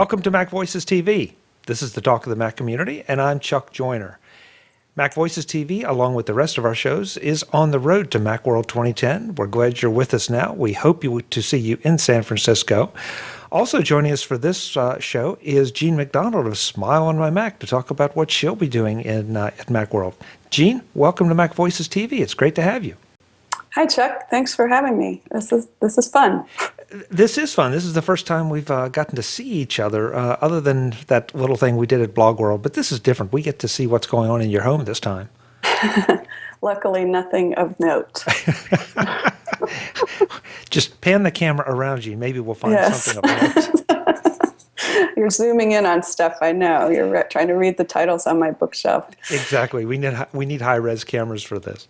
Welcome to MacVoices TV. This is the talk of the Mac community, and I'm Chuck Joyner. MacVoices TV, along with the rest of our shows, is on the road to Macworld 2010. We're glad you're with us now. We hope to see you in San Francisco. Also joining us for this show is Jean MacDonald of SmileOnMyMac to talk about what she'll be doing at Macworld. Jean, welcome to MacVoices TV. It's great to have you. Hi, Chuck. Thanks for having me. This is fun. This is fun. This is the first time we've gotten to see each other, other than that little thing we did at Blog World. But this is different. We get to see what's going on in your home this time. Luckily, nothing of note. Just pan the camera around you. Maybe we'll find something of note. You're zooming in on stuff. I know. You're trying to read the titles on my bookshelf. Exactly. We need high-res cameras for this.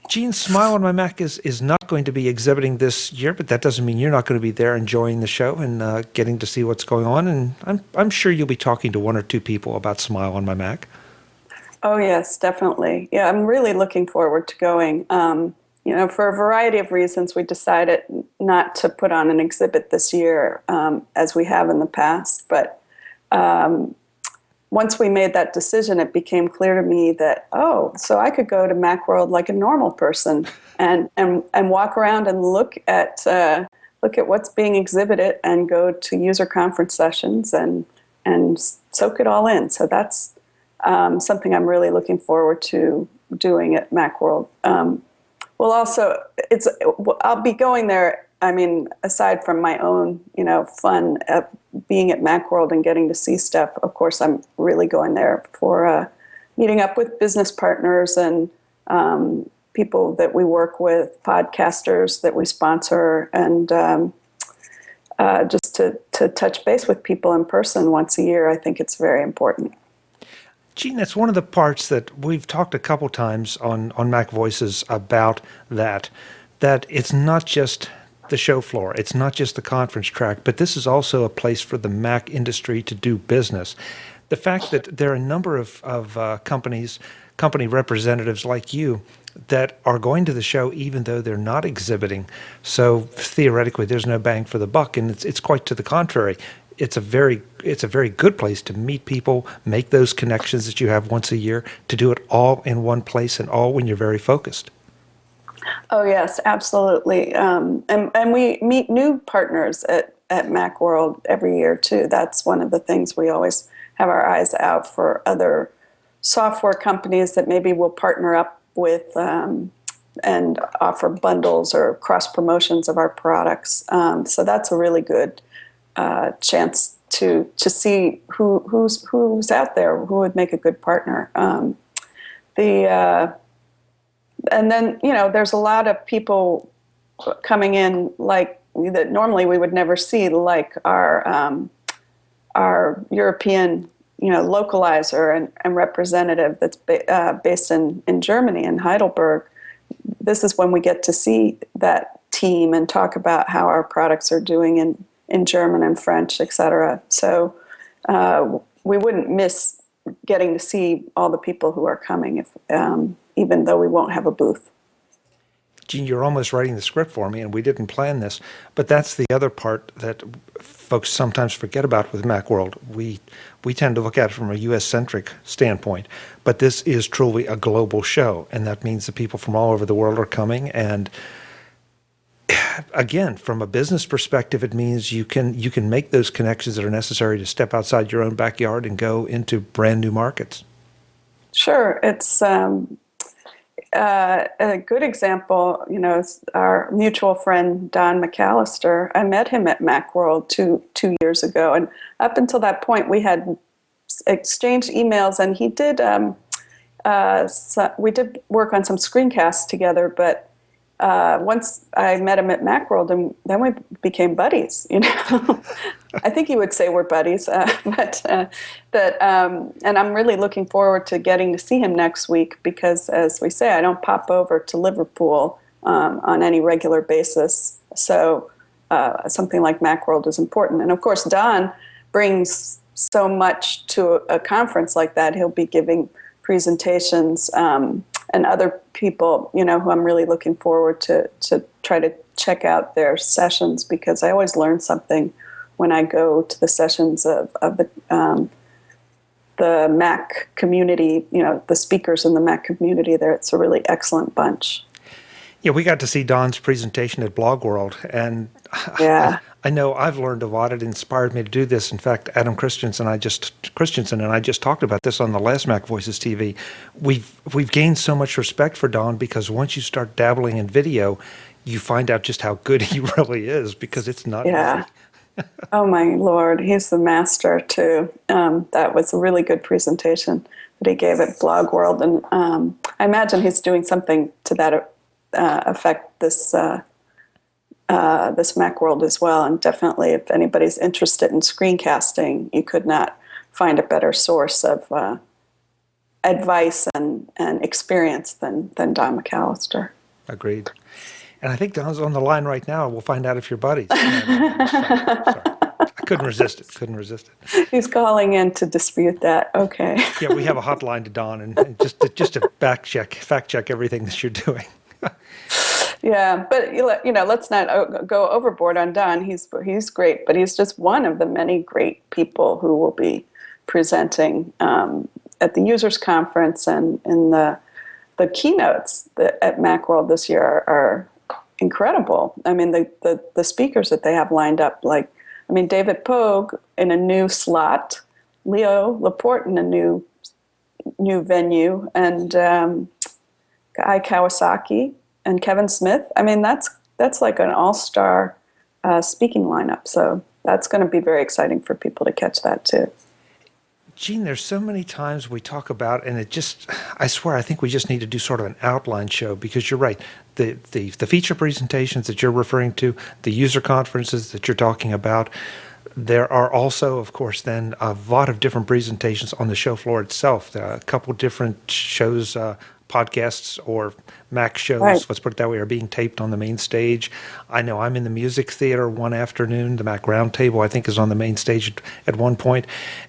Jean, SmileOnMyMac is not going to be exhibiting this year, but that doesn't mean you're not going to be there enjoying the show and getting to see what's going on. And I'm sure you'll be talking to one or two people about SmileOnMyMac. Oh, yes, definitely. Yeah, I'm really looking forward to going. For a variety of reasons, we decided not to put on an exhibit this year as we have in the past. But once we made that decision, it became clear to me that, so I could go to Macworld like a normal person and walk around and look at what's being exhibited and go to user conference sessions and soak it all in. So that's something I'm really looking forward to doing at Macworld. I'll be going there. I mean, aside from my own, fun of being at Macworld and getting to see stuff, of course, I'm really going there for meeting up with business partners and people that we work with, podcasters that we sponsor, and just to touch base with people in person once a year. I think it's very important. Jean, that's one of the parts that we've talked a couple times on MacVoices about that it's not just the show floor, it's not just the conference track, but this is also a place for the Mac industry to do business. The fact that there are a number of company representatives like you that are going to the show even though they're not exhibiting, so theoretically there's no bang for the buck, and it's quite to the contrary. It's a very good place to meet people, make those connections that you have once a year, to do it all in one place and all when you're very focused. Oh, yes, absolutely. And we meet new partners at Macworld every year, too. That's one of the things we always have our eyes out for, other software companies that maybe we'll partner up with and offer bundles or cross-promotions of our products. So that's a really good chance to see who's out there, who would make a good partner. And then, there's a lot of people coming in like that normally we would never see, like our European, localizer and representative that's based in Germany, in Heidelberg. This is when we get to see that team and talk about how our products are doing in German and French, etc. So we wouldn't miss getting to see all the people who are coming, if even though we won't have a booth. Jean, you're almost writing the script for me, and we didn't plan this, but that's the other part that folks sometimes forget about with Macworld. We tend to look at it from a U.S.-centric standpoint, but this is truly a global show, and that means the people from all over the world are coming. And again, from a business perspective, it means you can make those connections that are necessary to step outside your own backyard and go into brand new markets. Sure. It's a good example, is our mutual friend, Don McAllister. I met him at Macworld two years ago. And up until that point, we had exchanged emails, and he did, we did work on some screencasts together, but once I met him at Macworld, and then we became buddies. I think he would say we're buddies, and I'm really looking forward to getting to see him next week because, as we say, I don't pop over to Liverpool on any regular basis. So something like Macworld is important, and of course, Don brings so much to a conference like that. He'll be giving presentations. And other people, who I'm really looking forward to try to check out their sessions, because I always learn something when I go to the sessions of the Mac community, the speakers in the Mac community there. It's a really excellent bunch. Yeah, we got to see Don's presentation at Blog World, and Yeah. I know I've learned a lot. It inspired me to do this. In fact, Adam Christensen and I just talked about this on the last MacVoices TV. We've gained so much respect for Don because once you start dabbling in video, you find out just how good he really is, because it's not Yeah. easy. Oh my Lord, he's the master too. That was a really good presentation that he gave at Blog World, and I imagine he's doing something to that affect this Macworld as well. And definitely, if anybody's interested in screencasting, you could not find a better source of advice and experience than Don McAllister. Agreed. And I think Don's on the line right now. We'll find out if you're buddies. Sorry. I couldn't resist it. He's calling in to dispute that. Okay. Yeah, we have a hotline to Don, and just to fact check everything that you're doing. Yeah, but let's not go overboard on Don. He's great, but he's just one of the many great people who will be presenting at the users conference, and in the keynotes at Macworld this year are incredible. I mean, the speakers that they have lined up, David Pogue in a new slot, Leo Laporte in a new venue, and Guy Kawasaki and Kevin Smith. I mean, that's like an all-star speaking lineup. So that's going to be very exciting for people to catch that too. Gene, there's so many times we talk about, and I swear, I think we just need to do sort of an outline show, because you're right. The feature presentations that you're referring to, the user conferences that you're talking about, there are also, of course, then a lot of different presentations on the show floor itself. A couple different shows, podcasts or Mac shows, right. Let's put it that way, are being taped on the main stage. I know I'm in the music theater one afternoon. The Mac Roundtable, I think, is on the main stage at one point.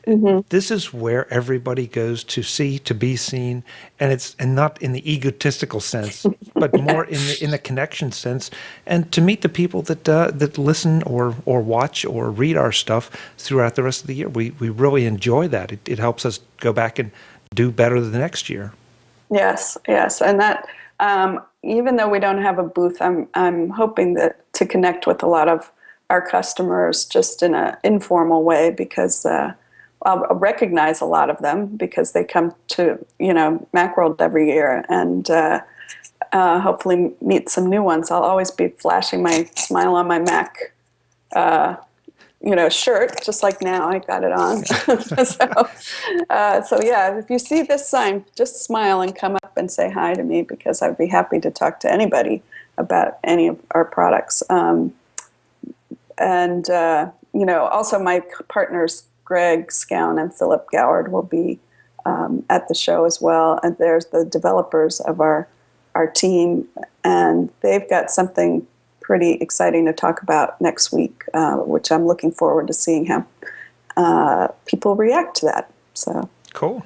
Mm-hmm. This is where everybody goes to see, to be seen, and not in the egotistical sense, but more in the connection sense, and to meet the people that listen or watch or read our stuff throughout the rest of the year. We really enjoy that. It helps us go back and do better the next year. Yes, and that even though we don't have a booth, I'm hoping to connect with a lot of our customers just in an informal way, because I'll recognize a lot of them because they come to Macworld every year, and hopefully meet some new ones. I'll always be flashing my Smile on my Mac shirt, just like now I got it on. So yeah, if you see this sign, just smile and come up and say hi to me, because I'd be happy to talk to anybody about any of our products. Also my partners, Greg Scown and Philip Goward, will be at the show as well. And there's the developers of our team, and they've got something pretty exciting to talk about next week, which I'm looking forward to seeing how people react to that. So Cool.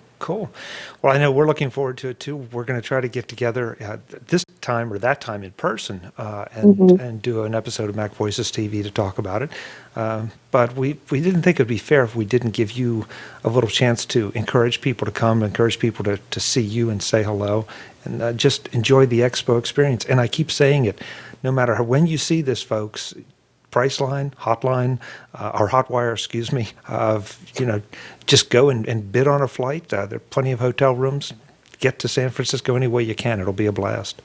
Well, I know we're looking forward to it too. We're going to try to get together this time or that time in person and do an episode of MacVoicesTV to talk about it. But we didn't think it would be fair if we didn't give you a little chance to encourage people to come, encourage people to see you and say hello, and just enjoy the expo experience. And I keep saying it, no matter when you see this, folks, Priceline, Hotline, or Hotwire, excuse me, just go and bid on a flight. There are plenty of hotel rooms. Get to San Francisco any way you can. It'll be a blast.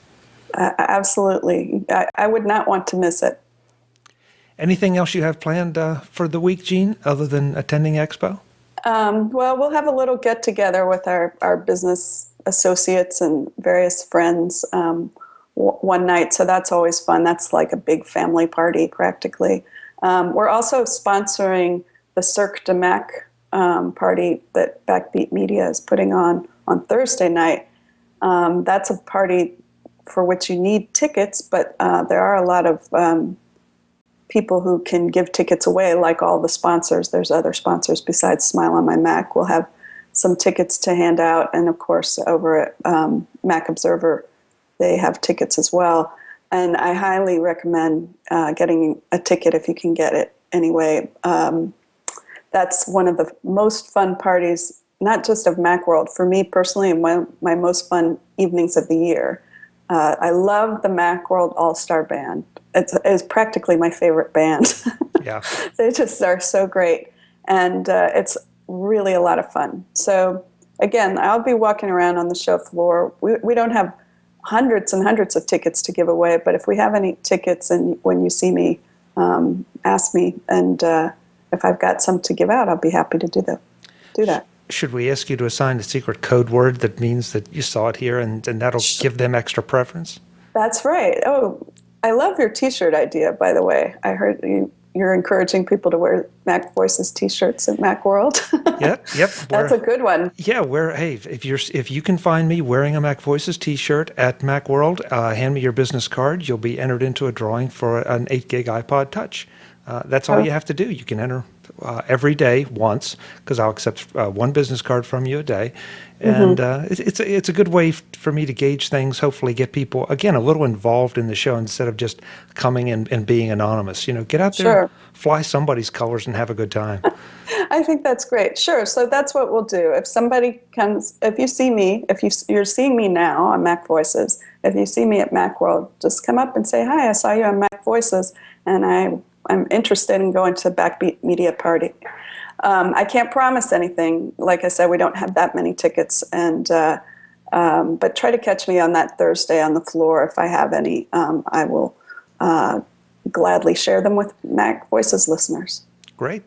Absolutely. I would not want to miss it. Anything else you have planned for the week, Gene, other than attending Expo? Well, we'll have a little get-together with our business associates and various friends one night, so that's always fun. That's like a big family party, practically. We're also sponsoring the Cirque de Mac party that Backbeat Media is putting on Thursday night. That's a party for which you need tickets, but there are a lot of people who can give tickets away, like all the sponsors. There's other sponsors besides Smile on My Mac. We'll have some tickets to hand out, and of course over at Mac Observer, they have tickets as well. And I highly recommend getting a ticket if you can get it anyway, that's one of the most fun parties, not just of Macworld, for me personally, and one of my most fun evenings of the year. I love the Macworld All-Star Band. It's practically my favorite band. Yeah. They just are so great. And it's really a lot of fun. So again, I'll be walking around on the show floor. We don't have hundreds and hundreds of tickets to give away, but if we have any tickets and when you see me, ask me, and if I've got some to give out, I'll be happy to do that. Should we ask you to assign a secret code word that means that you saw it here and that'll give them extra preference? That's right. Oh, I love your T-shirt idea, by the way. I heard you're encouraging people to wear MacVoices T-shirts at Macworld. Yep. That's a good one. Yeah, hey, if you can find me wearing a MacVoices T-shirt at Macworld, hand me your business card. You'll be entered into a drawing for an 8-gig iPod Touch. That's all you have to do. You can enter every day once, because I'll accept one business card from you a day. And it's a good way for me to gauge things, hopefully get people, again, a little involved in the show instead of just coming and being anonymous. Get out there, fly somebody's colors, and have a good time. I think that's great. Sure. So that's what we'll do. If somebody comes, if you see me, you're seeing me now on MacVoices, if you see me at Macworld, just come up and say, hi, I saw you on MacVoices, and I'm interested in going to Backbeat Media Party. I can't promise anything. Like I said, we don't have that many tickets, but try to catch me on that Thursday on the floor. If I have any, I will gladly share them with MacVoices listeners. Great.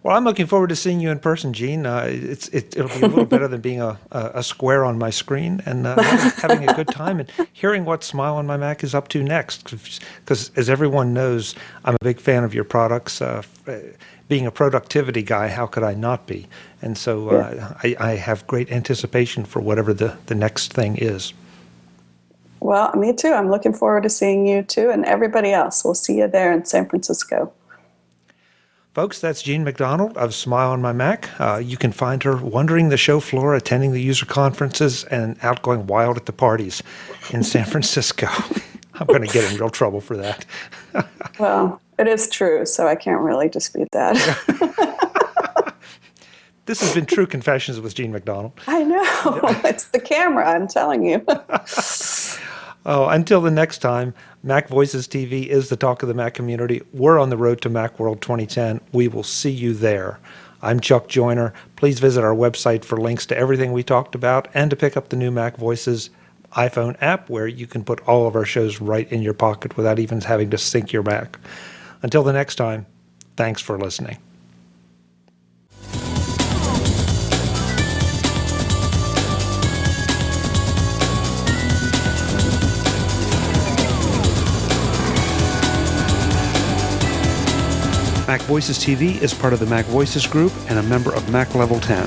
Well, I'm looking forward to seeing you in person, Gene. It'll be a little better than being a square on my screen, and having a good time and hearing what Smile on My Mac is up to next. Because as everyone knows, I'm a big fan of your products. Being a productivity guy, how could I not be? And so I have great anticipation for whatever the next thing is. Well, me too. I'm looking forward to seeing you too, and everybody else. We'll see you there in San Francisco. Folks, that's Jean MacDonald of Smile on My Mac. You can find her wandering the show floor, attending the user conferences, and out going wild at the parties in San Francisco. I'm going to get in real trouble for that. Well, it is true, so I can't really dispute that. This has been True Confessions with Jean MacDonald. I know. It's the camera, I'm telling you. Until the next time, MacVoicesTV is the talk of the Mac community. We're on the road to Macworld 2010. We will see you there. I'm Chuck Joyner. Please visit our website for links to everything we talked about and to pick up the new MacVoices iPhone app, where you can put all of our shows right in your pocket without even having to sync your Mac. Until the next time, thanks for listening. MacVoicesTV is part of the MacVoices Group and a member of Mac Level 10.